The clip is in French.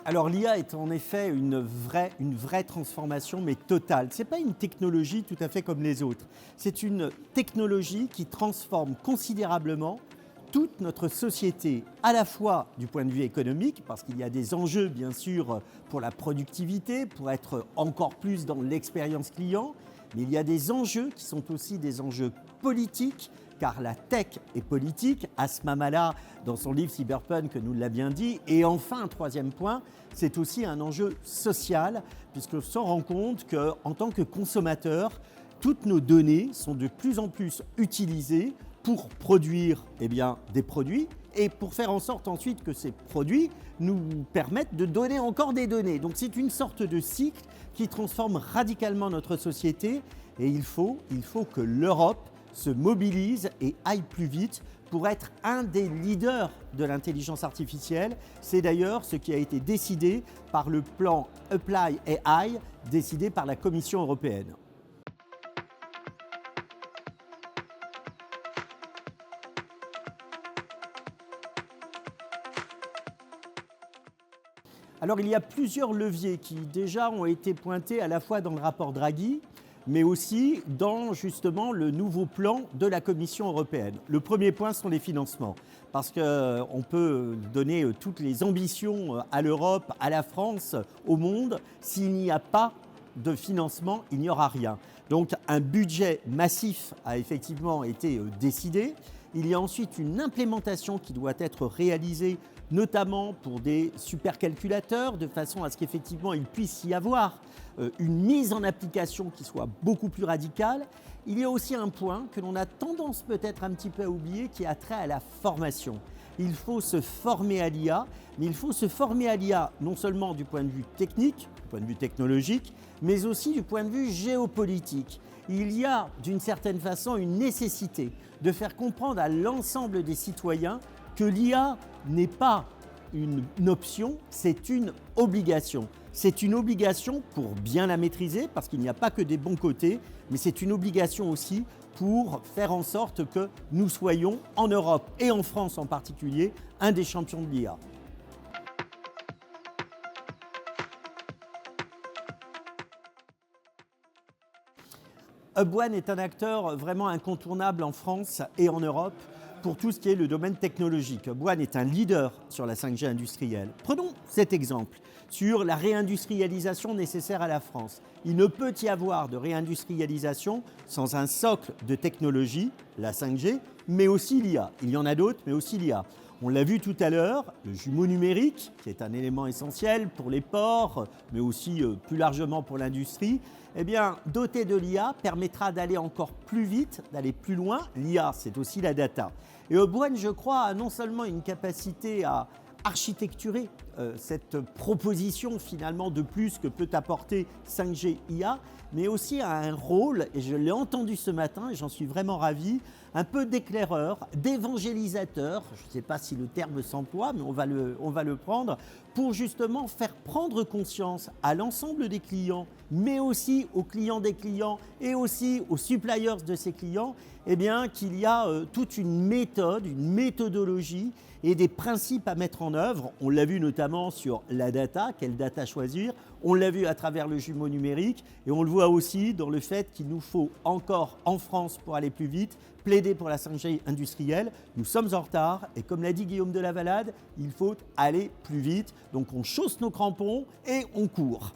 Alors l'IA est en effet une vraie transformation, mais totale. Ce n'est pas une technologie tout à fait comme les autres. C'est une technologie qui transforme considérablement toute notre société, à la fois du point de vue économique, parce qu'il y a des enjeux bien sûr pour la productivité, pour être encore plus dans l'expérience client, mais il y a des enjeux qui sont aussi des enjeux politiques, car la tech est politique, Asma Mala dans son livre Cyberpunk nous l'a bien dit. Et enfin, un troisième point, c'est aussi un enjeu social, puisqu'on se rend compte qu'en tant que consommateur, toutes nos données sont de plus en plus utilisées pour produire des produits et pour faire en sorte ensuite que ces produits nous permettent de donner encore des données. Donc c'est une sorte de cycle qui transforme radicalement notre société et il faut que l'Europe se mobilise et aille plus vite pour être un des leaders de l'intelligence artificielle. C'est d'ailleurs ce qui a été décidé par le plan Apply AI, décidé par la Commission européenne. Alors il y a plusieurs leviers qui déjà ont été pointés à la fois dans le rapport Draghi, mais aussi dans justement le nouveau plan de la Commission européenne. Le premier point sont les financements, parce qu'on peut donner toutes les ambitions à l'Europe, à la France, au monde. S'il n'y a pas de financement, il n'y aura rien. Donc un budget massif a effectivement été décidé. Il y a ensuite une implémentation qui doit être réalisée, notamment pour des supercalculateurs, de façon à ce qu'effectivement il puisse y avoir une mise en application qui soit beaucoup plus radicale. Il y a aussi un point que l'on a tendance peut-être un petit peu à oublier qui a trait à la formation. Il faut se former à l'IA, mais il faut se former à l'IA non seulement du point de vue technique, du point de vue technologique, mais aussi du point de vue géopolitique. Il y a d'une certaine façon une nécessité de faire comprendre à l'ensemble des citoyens que l'IA n'est pas une option, c'est une obligation. C'est une obligation pour bien la maîtriser, parce qu'il n'y a pas que des bons côtés, mais c'est une obligation aussi pour faire en sorte que nous soyons, en Europe et en France en particulier, un des champions de l'IA. HubOne est un acteur vraiment incontournable en France et en Europe pour tout ce qui est le domaine technologique. HubOne est un leader sur la 5G industrielle. Prenons cet exemple sur la réindustrialisation nécessaire à la France. Il ne peut y avoir de réindustrialisation sans un socle de technologie, la 5G, mais aussi l'IA. Il y en a d'autres, mais aussi l'IA. On l'a vu tout à l'heure, le jumeau numérique, qui est un élément essentiel pour les ports, mais aussi plus largement pour l'industrie, doté de l'IA, permettra d'aller encore plus vite, d'aller plus loin. L'IA, c'est aussi la data. Et HubOne, je crois, a non seulement une capacité à architecturer cette proposition finalement de plus que peut apporter 5G IA, mais aussi a un rôle, et je l'ai entendu ce matin et j'en suis vraiment ravi, un peu d'éclaireur, d'évangélisateur, je ne sais pas si le terme s'emploie, mais on va le prendre, pour justement faire prendre conscience à l'ensemble des clients, mais aussi aux clients des clients et aussi aux suppliers de ces clients, qu'il y a toute une méthode, une méthodologie et des principes à mettre en œuvre. On l'a vu notamment sur la data, quelle data choisir. On l'a vu à travers le jumeau numérique et on le voit aussi dans le fait qu'il nous faut encore en France, pour aller plus vite, plaider pour la 5G industrielle. Nous sommes en retard et comme l'a dit Guillaume de Lavalade, il faut aller plus vite. Donc on chausse nos crampons et on court.